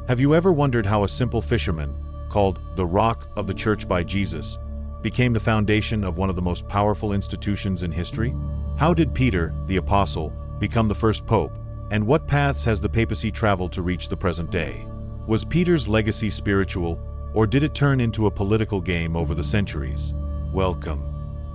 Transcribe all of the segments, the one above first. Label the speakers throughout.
Speaker 1: Have you ever wondered how a simple fisherman, called the Rock of the Church by Jesus, became the foundation of one of the most powerful institutions in history? How did Peter, the Apostle, become the first pope, and what paths has the papacy traveled to reach the present day? Was Peter's legacy spiritual, or did it turn into a political game over the centuries? Welcome.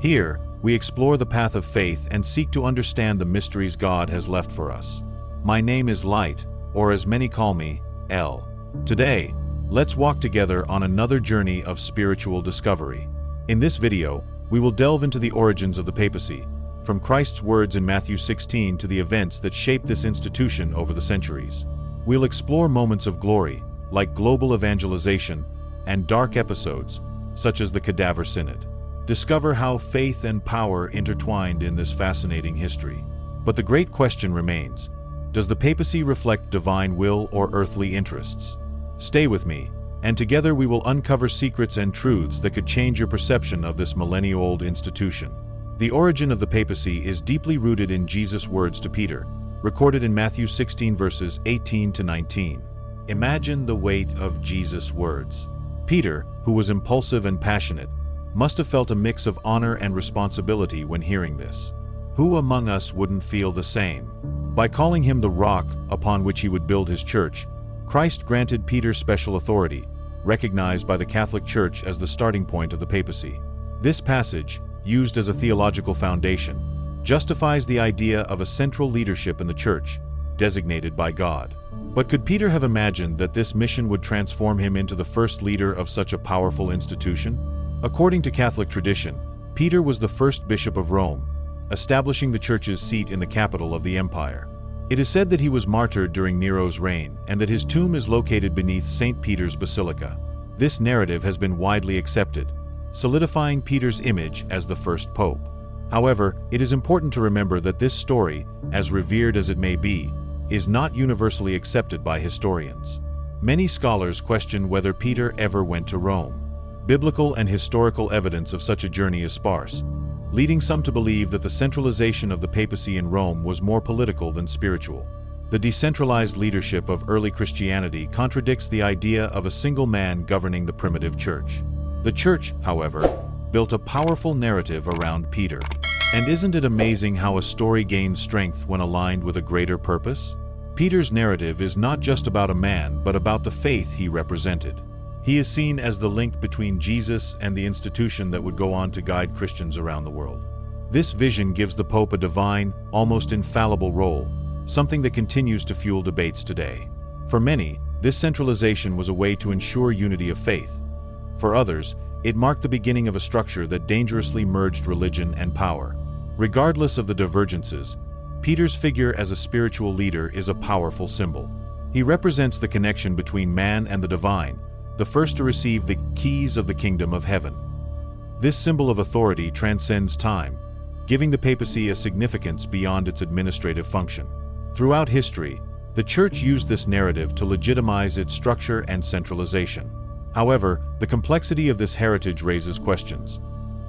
Speaker 1: Here, we explore the path of faith and seek to understand the mysteries God has left for us. My name is Light, or as many call me, L. Today, let's walk together on another journey of spiritual discovery. In this video, we will delve into the origins of the papacy, from Christ's words in Matthew 16 to the events that shaped this institution over the centuries. We'll explore moments of glory, like global evangelization, and dark episodes, such as the Cadaver Synod. Discover how faith and power intertwined in this fascinating history. But the great question remains: does the papacy reflect divine will or earthly interests? Stay with me, and together we will uncover secrets and truths that could change your perception of this millennia-old institution. The origin of the papacy is deeply rooted in Jesus' words to Peter, recorded in Matthew 16 verses 18 to 19. Imagine the weight of Jesus' words. Peter, who was impulsive and passionate, must have felt a mix of honor and responsibility when hearing this. Who among us wouldn't feel the same? By calling him the rock upon which he would build his church, Christ granted Peter special authority, recognized by the Catholic Church as the starting point of the papacy. This passage, used as a theological foundation, justifies the idea of a central leadership in the Church, designated by God. But could Peter have imagined that this mission would transform him into the first leader of such a powerful institution? According to Catholic tradition, Peter was the first bishop of Rome, establishing the Church's seat in the capital of the empire. It is said that he was martyred during Nero's reign and that his tomb is located beneath St. Peter's Basilica. This narrative has been widely accepted, solidifying Peter's image as the first pope. However, it is important to remember that this story, as revered as it may be, is not universally accepted by historians. Many scholars question whether Peter ever went to Rome. Biblical and historical evidence of such a journey is sparse, leading some to believe that the centralization of the papacy in Rome was more political than spiritual. The decentralized leadership of early Christianity contradicts the idea of a single man governing the primitive church. The church, however, built a powerful narrative around Peter. And isn't it amazing how a story gains strength when aligned with a greater purpose? Peter's narrative is not just about a man, but about the faith he represented. He is seen as the link between Jesus and the institution that would go on to guide Christians around the world. This vision gives the Pope a divine, almost infallible role, something that continues to fuel debates today. For many, this centralization was a way to ensure unity of faith. For others, it marked the beginning of a structure that dangerously merged religion and power. Regardless of the divergences, Peter's figure as a spiritual leader is a powerful symbol. He represents the connection between man and the divine, the first to receive the keys of the kingdom of heaven. This symbol of authority transcends time, giving the papacy a significance beyond its administrative function. Throughout history, the Church used this narrative to legitimize its structure and centralization. However, the complexity of this heritage raises questions.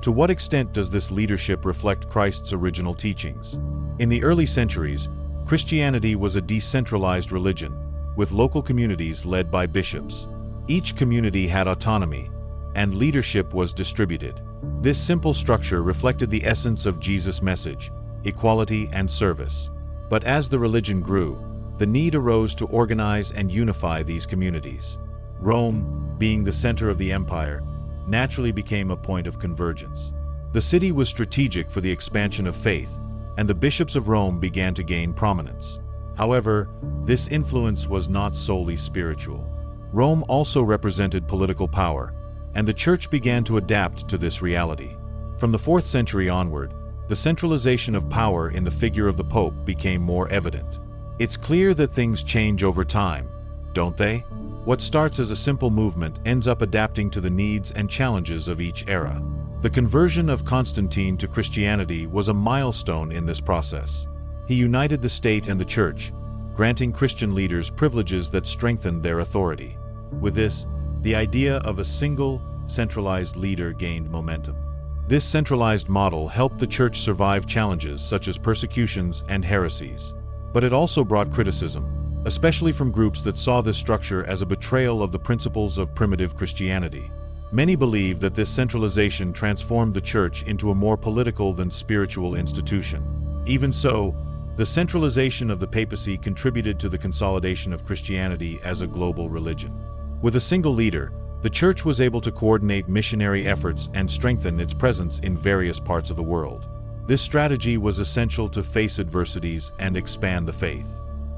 Speaker 1: To what extent does this leadership reflect Christ's original teachings? In the early centuries, Christianity was a decentralized religion, with local communities led by bishops. Each community had autonomy, and leadership was distributed. This simple structure reflected the essence of Jesus' message: equality and service. But as the religion grew, the need arose to organize and unify these communities. Rome, being the center of the empire, naturally became a point of convergence. The city was strategic for the expansion of faith, and the bishops of Rome began to gain prominence. However, this influence was not solely spiritual. Rome also represented political power, and the Church began to adapt to this reality. From the 4th century onward, the centralization of power in the figure of the Pope became more evident. It's clear that things change over time, don't they? What starts as a simple movement ends up adapting to the needs and challenges of each era. The conversion of Constantine to Christianity was a milestone in this process. He united the state and the Church, granting Christian leaders privileges that strengthened their authority. With this, the idea of a single, centralized leader gained momentum. This centralized model helped the Church survive challenges such as persecutions and heresies. But it also brought criticism, especially from groups that saw this structure as a betrayal of the principles of primitive Christianity. Many believe that this centralization transformed the church into a more political than spiritual institution. Even so, the centralization of the papacy contributed to the consolidation of Christianity as a global religion. With a single leader, the church was able to coordinate missionary efforts and strengthen its presence in various parts of the world. This strategy was essential to face adversities and expand the faith.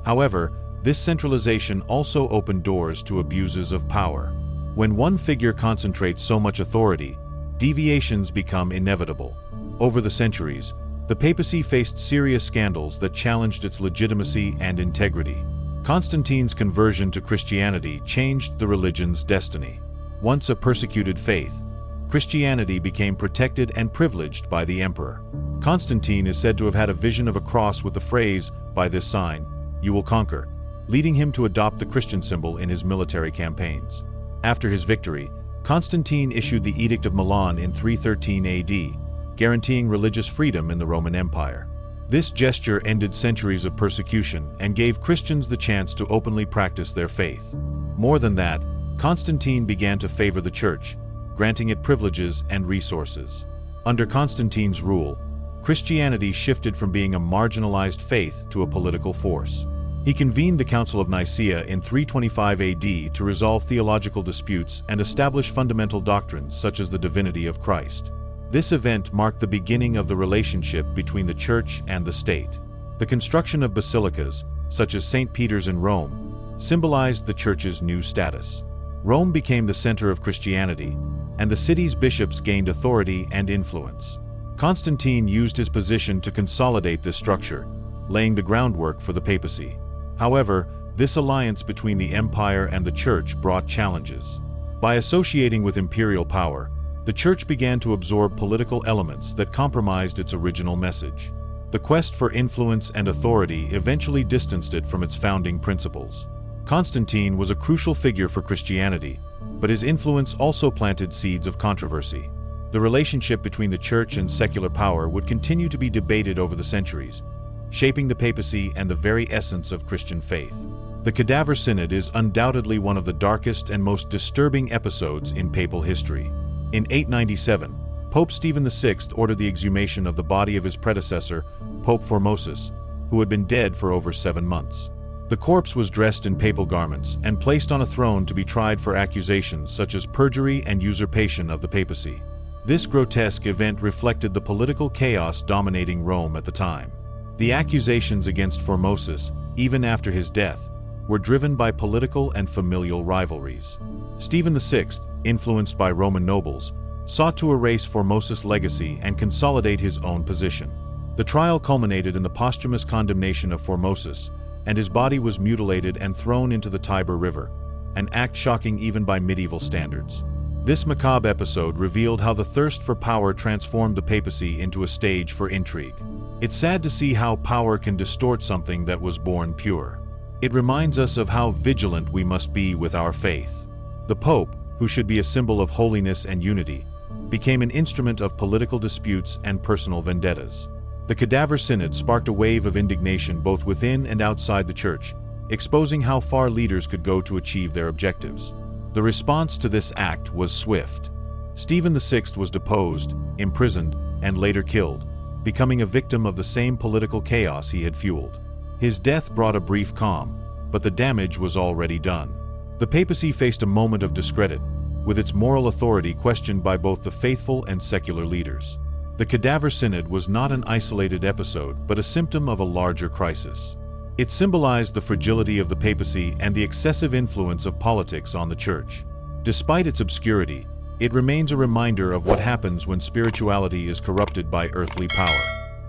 Speaker 1: However, this centralization also opened doors to abuses of power. When one figure concentrates so much authority, deviations become inevitable. Over the centuries, the papacy faced serious scandals that challenged its legitimacy and integrity. Constantine's conversion to Christianity changed the religion's destiny. Once a persecuted faith, Christianity became protected and privileged by the emperor. Constantine is said to have had a vision of a cross with the phrase, "By this sign, you will conquer," leading him to adopt the Christian symbol in his military campaigns. After his victory, Constantine issued the Edict of Milan in 313 AD, guaranteeing religious freedom in the Roman Empire. This gesture ended centuries of persecution and gave Christians the chance to openly practice their faith. More than that, Constantine began to favor the church, granting it privileges and resources. Under Constantine's rule, Christianity shifted from being a marginalized faith to a political force. He convened the Council of Nicaea in 325 AD to resolve theological disputes and establish fundamental doctrines such as the divinity of Christ. This event marked the beginning of the relationship between the church and the state. The construction of basilicas, such as St. Peter's in Rome, symbolized the church's new status. Rome became the center of Christianity, and the city's bishops gained authority and influence. Constantine used his position to consolidate this structure, laying the groundwork for the papacy. However, this alliance between the empire and the church brought challenges. By associating with imperial power, the church began to absorb political elements that compromised its original message. The quest for influence and authority eventually distanced it from its founding principles. Constantine was a crucial figure for Christianity, but his influence also planted seeds of controversy. The relationship between the church and secular power would continue to be debated over the centuries, shaping the papacy and the very essence of Christian faith. The Cadaver Synod is undoubtedly one of the darkest and most disturbing episodes in papal history. In 897, Pope Stephen VI ordered the exhumation of the body of his predecessor, Pope Formosus, who had been dead for over 7 months. The corpse was dressed in papal garments and placed on a throne to be tried for accusations such as perjury and usurpation of the papacy. This grotesque event reflected the political chaos dominating Rome at the time. The accusations against Formosus, even after his death, were driven by political and familial rivalries. Stephen VI, influenced by Roman nobles, sought to erase Formosus' legacy and consolidate his own position. The trial culminated in the posthumous condemnation of Formosus, and his body was mutilated and thrown into the Tiber River, an act shocking even by medieval standards. This macabre episode revealed how the thirst for power transformed the papacy into a stage for intrigue. It's sad to see how power can distort something that was born pure. It reminds us of how vigilant we must be with our faith. The Pope, who should be a symbol of holiness and unity, became an instrument of political disputes and personal vendettas. The Cadaver Synod sparked a wave of indignation both within and outside the church, exposing how far leaders could go to achieve their objectives. The response to this act was swift. Stephen VI was deposed, imprisoned, and later killed, becoming a victim of the same political chaos he had fueled. His death brought a brief calm, but the damage was already done. The papacy faced a moment of discredit, with its moral authority questioned by both the faithful and secular leaders. The Cadaver Synod was not an isolated episode, but a symptom of a larger crisis. It symbolized the fragility of the papacy and the excessive influence of politics on the church. Despite its obscurity, it remains a reminder of what happens when spirituality is corrupted by earthly power.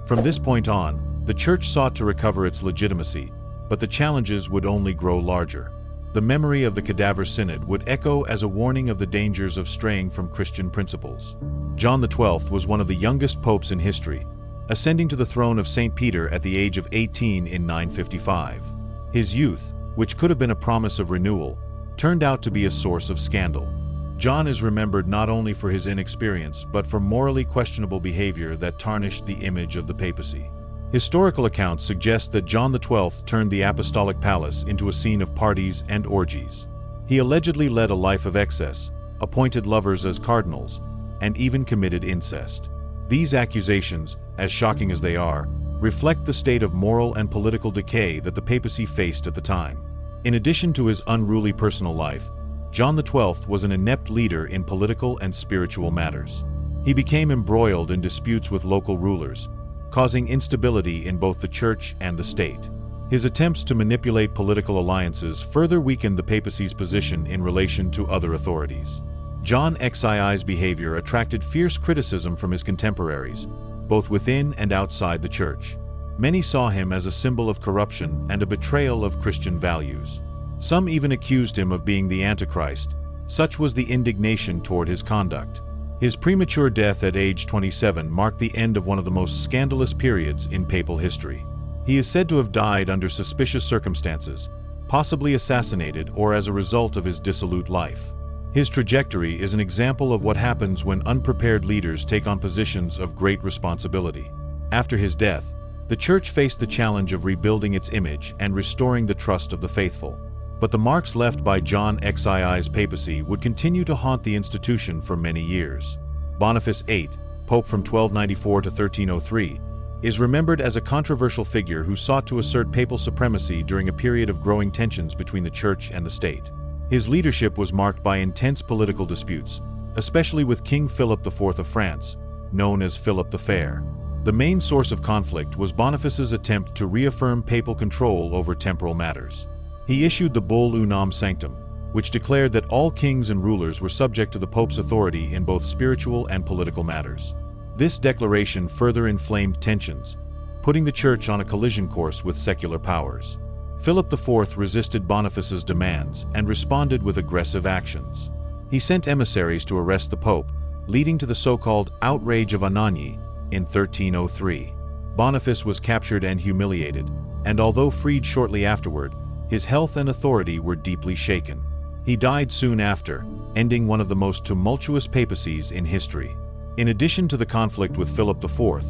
Speaker 1: From this point on, the church sought to recover its legitimacy, but the challenges would only grow larger. The memory of the Cadaver Synod would echo as a warning of the dangers of straying from Christian principles. John XII was one of the youngest popes in history, ascending to the throne of St. Peter at the age of 18 in 955. His youth, which could have been a promise of renewal, turned out to be a source of scandal. John is remembered not only for his inexperience but for morally questionable behavior that tarnished the image of the papacy. Historical accounts suggest that John XII turned the apostolic palace into a scene of parties and orgies. He allegedly led a life of excess, appointed lovers as cardinals, and even committed incest. These accusations, as shocking as they are, reflect the state of moral and political decay that the papacy faced at the time. In addition to his unruly personal life, John XII was an inept leader in political and spiritual matters. He became embroiled in disputes with local rulers, causing instability in both the church and the state. His attempts to manipulate political alliances further weakened the papacy's position in relation to other authorities. John XII's behavior attracted fierce criticism from his contemporaries, both within and outside the church. Many saw him as a symbol of corruption and a betrayal of Christian values. Some even accused him of being the Antichrist. Such was the indignation toward his conduct. His premature death at age 27 marked the end of one of the most scandalous periods in papal history. He is said to have died under suspicious circumstances, possibly assassinated or as a result of his dissolute life. His trajectory is an example of what happens when unprepared leaders take on positions of great responsibility. After his death, the Church faced the challenge of rebuilding its image and restoring the trust of the faithful. But the marks left by John XII's papacy would continue to haunt the institution for many years. Boniface VIII, Pope from 1294 to 1303, is remembered as a controversial figure who sought to assert papal supremacy during a period of growing tensions between the Church and the state. His leadership was marked by intense political disputes, especially with King Philip IV of France, known as Philip the Fair. The main source of conflict was Boniface's attempt to reaffirm papal control over temporal matters. He issued the bull Unam Sanctum, which declared that all kings and rulers were subject to the Pope's authority in both spiritual and political matters. This declaration further inflamed tensions, putting the Church on a collision course with secular powers. Philip IV resisted Boniface's demands and responded with aggressive actions. He sent emissaries to arrest the Pope, leading to the so-called Outrage of Anagni in 1303. Boniface was captured and humiliated, and although freed shortly afterward, his health and authority were deeply shaken. He died soon after, ending one of the most tumultuous papacies in history. In addition to the conflict with Philip IV,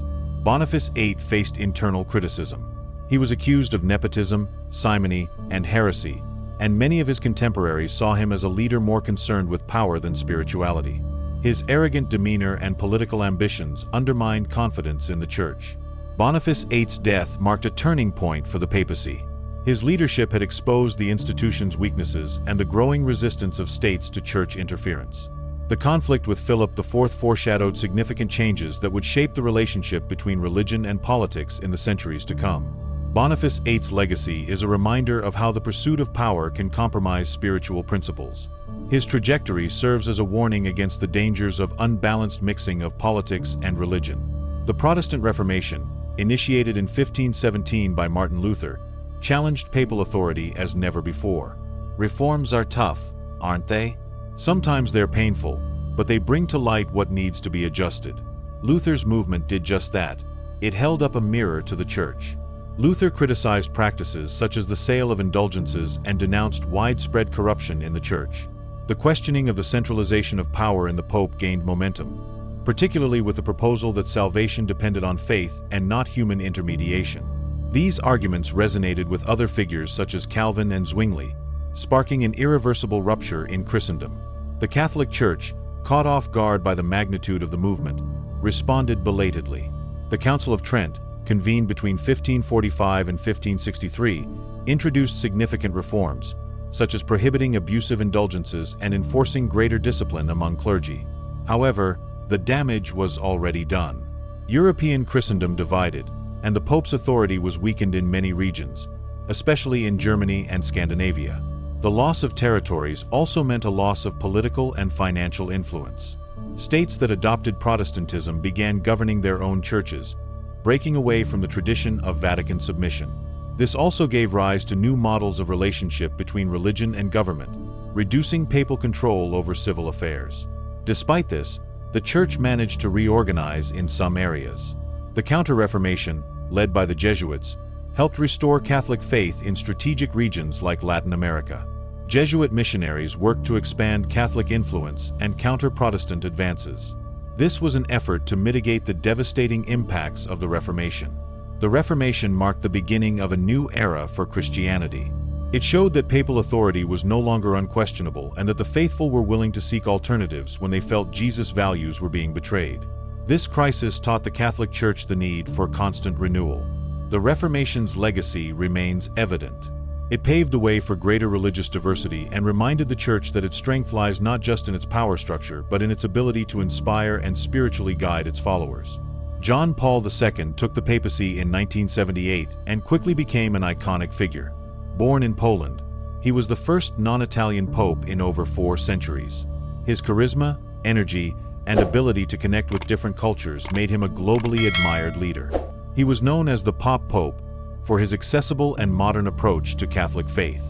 Speaker 1: Boniface VIII faced internal criticism. He was accused of nepotism, simony, and heresy, and many of his contemporaries saw him as a leader more concerned with power than spirituality. His arrogant demeanor and political ambitions undermined confidence in the Church. Boniface VIII's death marked a turning point for the papacy. His leadership had exposed the institution's weaknesses and the growing resistance of states to Church interference. The conflict with Philip IV foreshadowed significant changes that would shape the relationship between religion and politics in the centuries to come. Boniface VIII's legacy is a reminder of how the pursuit of power can compromise spiritual principles. His trajectory serves as a warning against the dangers of unbalanced mixing of politics and religion. The Protestant Reformation, initiated in 1517 by Martin Luther, challenged papal authority as never before. Reforms are tough, aren't they? Sometimes they're painful, but they bring to light what needs to be adjusted. Luther's movement did just that. It held up a mirror to the Church. Luther criticized practices such as the sale of indulgences and denounced widespread corruption in the Church. The questioning of the centralization of power in the Pope gained momentum, particularly with the proposal that salvation depended on faith and not human intermediation. These arguments resonated with other figures such as Calvin and Zwingli, sparking an irreversible rupture in Christendom. The Catholic Church, caught off guard by the magnitude of the movement, responded belatedly. The Council of Trent, convened between 1545 and 1563, introduced significant reforms, such as prohibiting abusive indulgences and enforcing greater discipline among clergy. However, the damage was already done. European Christendom divided, and the Pope's authority was weakened in many regions, especially in Germany and Scandinavia. The loss of territories also meant a loss of political and financial influence. States that adopted Protestantism began governing their own churches, breaking away from the tradition of Vatican submission. This also gave rise to new models of relationship between religion and government, reducing papal control over civil affairs. Despite this, the Church managed to reorganize in some areas. The Counter-Reformation, led by the Jesuits, helped restore Catholic faith in strategic regions like Latin America. Jesuit missionaries worked to expand Catholic influence and counter Protestant advances. This was an effort to mitigate the devastating impacts of the Reformation. The Reformation marked the beginning of a new era for Christianity. It showed that papal authority was no longer unquestionable and that the faithful were willing to seek alternatives when they felt Jesus' values were being betrayed. This crisis taught the Catholic Church the need for constant renewal. The Reformation's legacy remains evident. It paved the way for greater religious diversity and reminded the Church that its strength lies not just in its power structure but in its ability to inspire and spiritually guide its followers. John Paul II took the papacy in 1978 and quickly became an iconic figure. Born in Poland, he was the first non-Italian pope in over 4 centuries. His charisma, energy, and ability to connect with different cultures made him a globally admired leader. He was known as the Pop Pope for his accessible and modern approach to Catholic faith.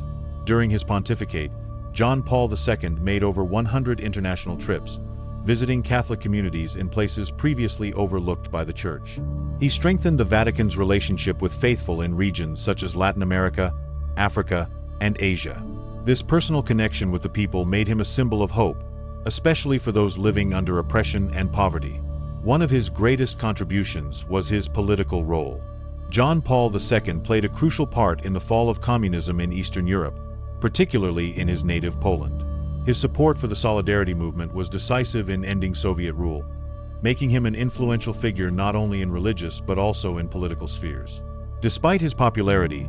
Speaker 1: During his pontificate, John Paul II made over 100 international trips, visiting Catholic communities in places previously overlooked by the Church. He strengthened the Vatican's relationship with faithful in regions such as Latin America, Africa, and Asia. This personal connection with the people made him a symbol of hope, especially for those living under oppression and poverty. One of his greatest contributions was his political role. John Paul II played a crucial part in the fall of communism in Eastern Europe, particularly in his native Poland. His support for the Solidarity movement was decisive in ending Soviet rule, making him an influential figure not only in religious but also in political spheres. Despite his popularity,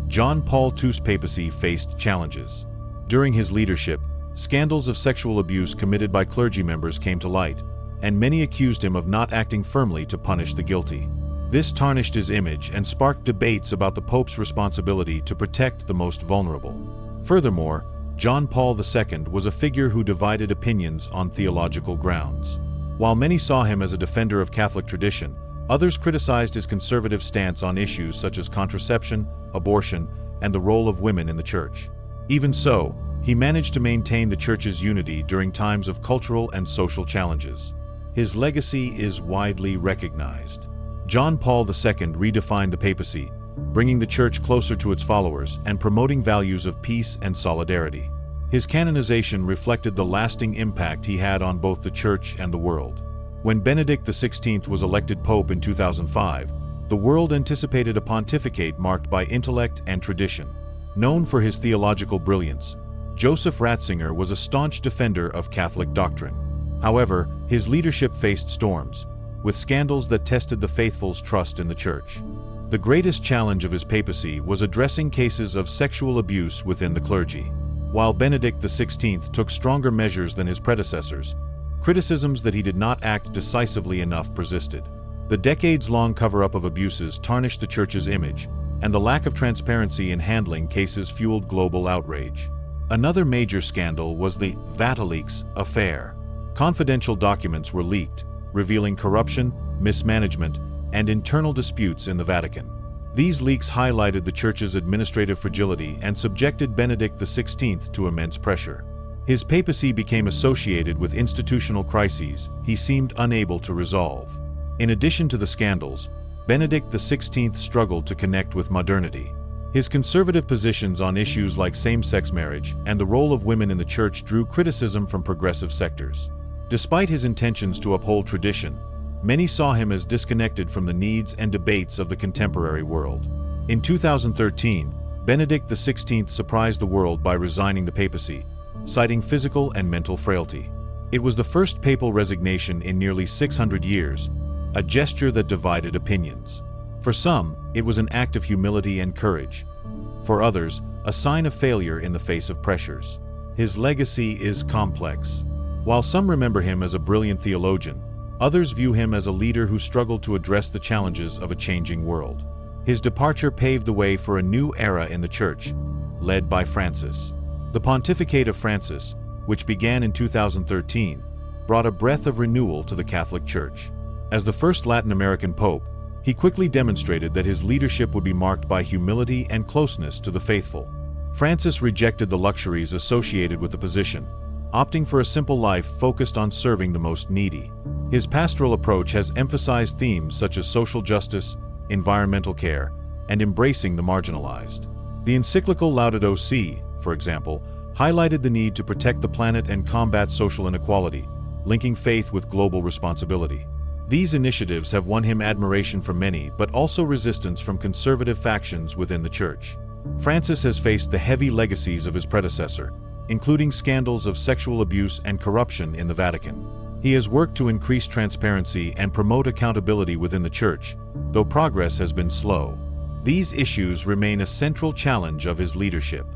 Speaker 1: John Paul II's papacy faced challenges. During his leadership, scandals of sexual abuse committed by clergy members came to light, and many accused him of not acting firmly to punish the guilty. This tarnished his image and sparked debates about the Pope's responsibility to protect the most vulnerable. Furthermore, John Paul II was a figure who divided opinions on theological grounds. While many saw him as a defender of Catholic tradition, others criticized his conservative stance on issues such as contraception, abortion, and the role of women in the Church. Even so, he managed to maintain the Church's unity during times of cultural and social challenges. His legacy is widely recognized. John Paul II redefined the papacy, bringing the Church closer to its followers and promoting values of peace and solidarity. His canonization reflected the lasting impact he had on both the Church and the world. When Benedict XVI was elected Pope in 2005, the world anticipated a pontificate marked by intellect and tradition. Known for his theological brilliance, Joseph Ratzinger was a staunch defender of Catholic doctrine. However, his leadership faced storms, with scandals that tested the faithful's trust in the Church. The greatest challenge of his papacy was addressing cases of sexual abuse within the clergy. While Benedict XVI took stronger measures than his predecessors, criticisms that he did not act decisively enough persisted. The decades-long cover-up of abuses tarnished the Church's image, and the lack of transparency in handling cases fueled global outrage. Another major scandal was the Vatileaks affair. Confidential documents were leaked, revealing corruption, mismanagement, and internal disputes in the Vatican. These leaks highlighted the Church's administrative fragility and subjected Benedict XVI to immense pressure. His papacy became associated with institutional crises he seemed unable to resolve. In addition to the scandals, Benedict XVI struggled to connect with modernity. His conservative positions on issues like same-sex marriage and the role of women in the Church drew criticism from progressive sectors. Despite his intentions to uphold tradition, many saw him as disconnected from the needs and debates of the contemporary world. In 2013, Benedict XVI surprised the world by resigning the papacy, citing physical and mental frailty. It was the first papal resignation in nearly 600 years, a gesture that divided opinions. For some, it was an act of humility and courage. For others, a sign of failure in the face of pressures. His legacy is complex. While some remember him as a brilliant theologian, others view him as a leader who struggled to address the challenges of a changing world. His departure paved the way for a new era in the Church, led by Francis. The pontificate of Francis, which began in 2013, brought a breath of renewal to the Catholic Church. As the first Latin American pope, he quickly demonstrated that his leadership would be marked by humility and closeness to the faithful. Francis rejected the luxuries associated with the position, opting for a simple life focused on serving the most needy. His pastoral approach has emphasized themes such as social justice, environmental care, and embracing the marginalized. The encyclical Laudato Si, for example, highlighted the need to protect the planet and combat social inequality, linking faith with global responsibility. These initiatives have won him admiration from many, but also resistance from conservative factions within the Church. Francis has faced the heavy legacies of his predecessor, including scandals of sexual abuse and corruption in the Vatican. He has worked to increase transparency and promote accountability within the Church, though progress has been slow. These issues remain a central challenge of his leadership.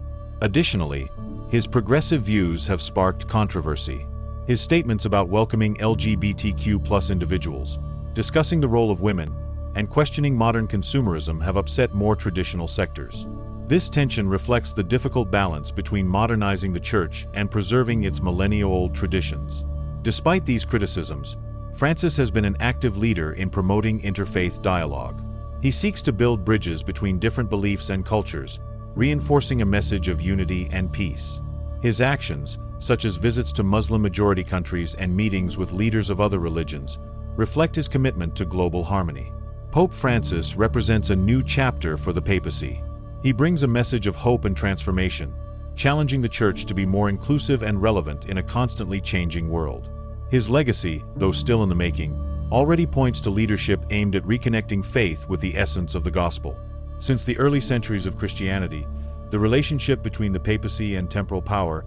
Speaker 1: Additionally, his progressive views have sparked controversy. His statements about welcoming LGBTQ+ individuals, discussing the role of women, and questioning modern consumerism have upset more traditional sectors. This tension reflects the difficult balance between modernizing the Church and preserving its millennia-old traditions. Despite these criticisms, Francis has been an active leader in promoting interfaith dialogue. He seeks to build bridges between different beliefs and cultures, reinforcing a message of unity and peace. His actions, such as visits to Muslim-majority countries and meetings with leaders of other religions, reflect his commitment to global harmony. Pope Francis represents a new chapter for the papacy. He brings a message of hope and transformation, challenging the Church to be more inclusive and relevant in a constantly changing world. His legacy, though still in the making, already points to leadership aimed at reconnecting faith with the essence of the gospel. Since the early centuries of Christianity, the relationship between the papacy and temporal power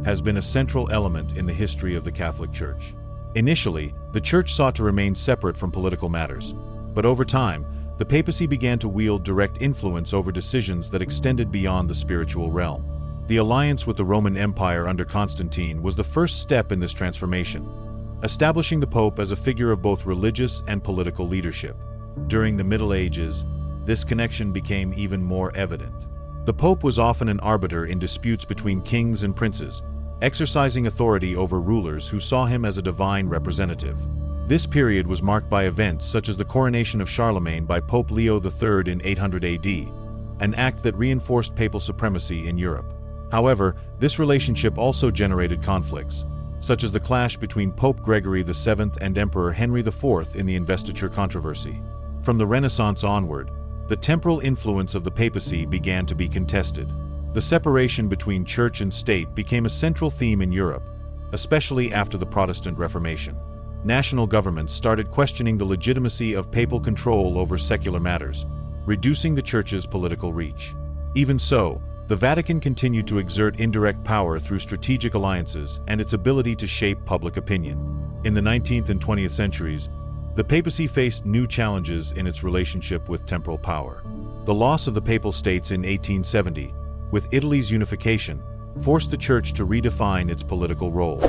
Speaker 1: has been a central element in the history of the Catholic Church. Initially, the Church sought to remain separate from political matters, but over time, the papacy began to wield direct influence over decisions that extended beyond the spiritual realm. The alliance with the Roman Empire under Constantine was the first step in this transformation, establishing the Pope as a figure of both religious and political leadership. During the Middle Ages, this connection became even more evident. The Pope was often an arbiter in disputes between kings and princes, exercising authority over rulers who saw him as a divine representative. This period was marked by events such as the coronation of Charlemagne by Pope Leo III in 800 AD, an act that reinforced papal supremacy in Europe. However, this relationship also generated conflicts, such as the clash between Pope Gregory VII and Emperor Henry IV in the investiture controversy. From the Renaissance onward, the temporal influence of the papacy began to be contested. The separation between church and state became a central theme in Europe, especially after the Protestant Reformation. National governments started questioning the legitimacy of papal control over secular matters, reducing the Church's political reach. Even so, the Vatican continued to exert indirect power through strategic alliances and its ability to shape public opinion. In the 19th and 20th centuries, the papacy faced new challenges in its relationship with temporal power. The loss of the Papal States in 1870, with Italy's unification, forced the Church to redefine its political role.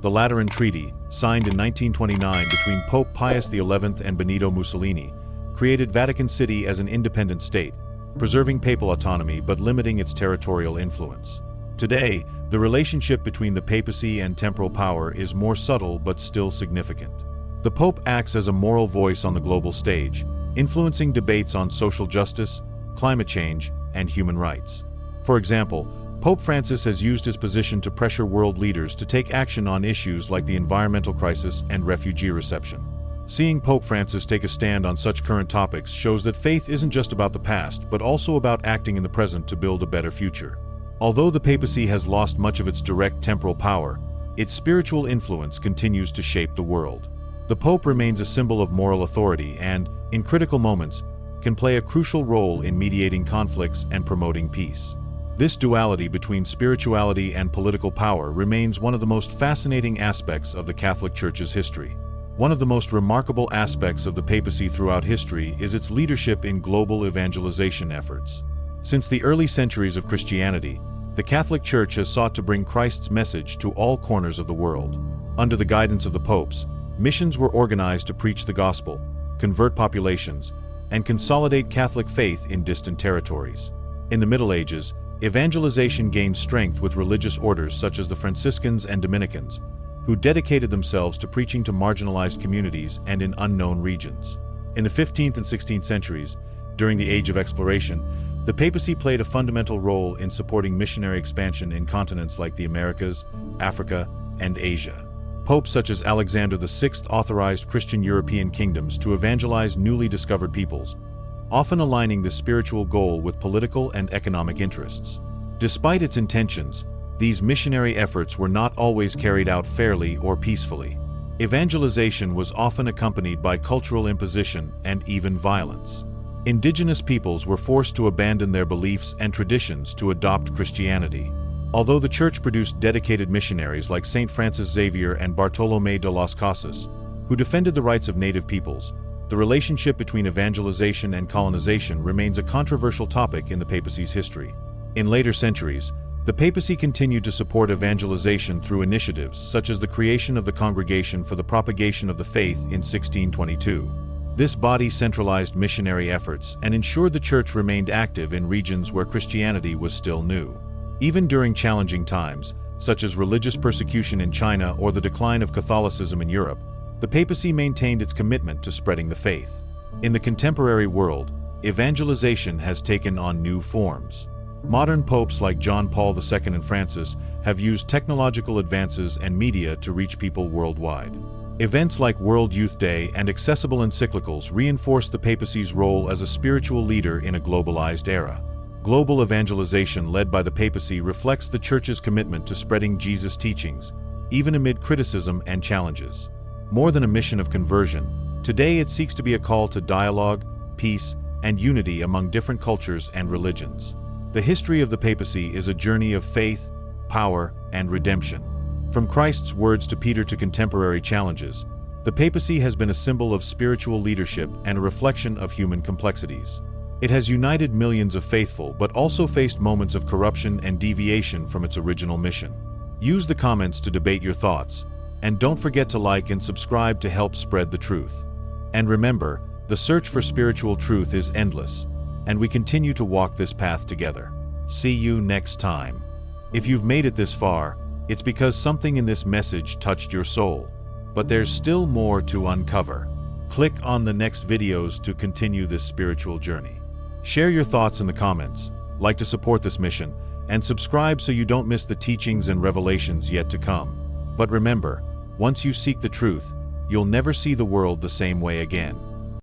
Speaker 1: The Lateran Treaty, signed in 1929 between Pope Pius XI and Benito Mussolini, created Vatican City as an independent state, preserving papal autonomy but limiting its territorial influence. Today, the relationship between the papacy and temporal power is more subtle but still significant. The Pope acts as a moral voice on the global stage, influencing debates on social justice, climate change, and human rights. For example, Pope Francis has used his position to pressure world leaders to take action on issues like the environmental crisis and refugee reception. Seeing Pope Francis take a stand on such current topics shows that faith isn't just about the past, but also about acting in the present to build a better future. Although the papacy has lost much of its direct temporal power, its spiritual influence continues to shape the world. The Pope remains a symbol of moral authority and, in critical moments, can play a crucial role in mediating conflicts and promoting peace. This duality between spirituality and political power remains one of the most fascinating aspects of the Catholic Church's history. One of the most remarkable aspects of the papacy throughout history is its leadership in global evangelization efforts. Since the early centuries of Christianity, the Catholic Church has sought to bring Christ's message to all corners of the world. Under the guidance of the popes, missions were organized to preach the gospel, convert populations, and consolidate Catholic faith in distant territories. In the Middle Ages, evangelization gained strength with religious orders such as the Franciscans and Dominicans, who dedicated themselves to preaching to marginalized communities and in unknown regions. In the 15th and 16th centuries, during the Age of Exploration, the papacy played a fundamental role in supporting missionary expansion in continents like the Americas, Africa, and Asia. Popes such as Alexander VI authorized Christian European kingdoms to evangelize newly discovered peoples, often aligning the spiritual goal with political and economic interests. Despite its intentions, these missionary efforts were not always carried out fairly or peacefully. Evangelization was often accompanied by cultural imposition and even violence. Indigenous peoples were forced to abandon their beliefs and traditions to adopt Christianity. Although the Church produced dedicated missionaries like Saint Francis Xavier and Bartolomé de las Casas, who defended the rights of native peoples, the relationship between evangelization and colonization remains a controversial topic in the papacy's history. In later centuries, the papacy continued to support evangelization through initiatives such as the creation of the Congregation for the Propagation of the Faith in 1622. This body centralized missionary efforts and ensured the Church remained active in regions where Christianity was still new. Even during challenging times, such as religious persecution in China or the decline of Catholicism in Europe, the papacy maintained its commitment to spreading the faith. In the contemporary world, evangelization has taken on new forms. Modern popes like John Paul II and Francis have used technological advances and media to reach people worldwide. Events like World Youth Day and accessible encyclicals reinforce the papacy's role as a spiritual leader in a globalized era. Global evangelization led by the papacy reflects the Church's commitment to spreading Jesus' teachings, even amid criticism and challenges. More than a mission of conversion, today it seeks to be a call to dialogue, peace, and unity among different cultures and religions. The history of the papacy is a journey of faith, power, and redemption. From Christ's words to Peter to contemporary challenges, the papacy has been a symbol of spiritual leadership and a reflection of human complexities. It has united millions of faithful but also faced moments of corruption and deviation from its original mission. Use the comments to debate your thoughts, and don't forget to like and subscribe to help spread the truth. And remember, the search for spiritual truth is endless, and we continue to walk this path together. See you next time. If you've made it this far, it's because something in this message touched your soul. But there's still more to uncover. Click on the next videos to continue this spiritual journey. Share your thoughts in the comments, like to support this mission, and subscribe so you don't miss the teachings and revelations yet to come. But remember, once you seek the truth, you'll never see the world the same way again.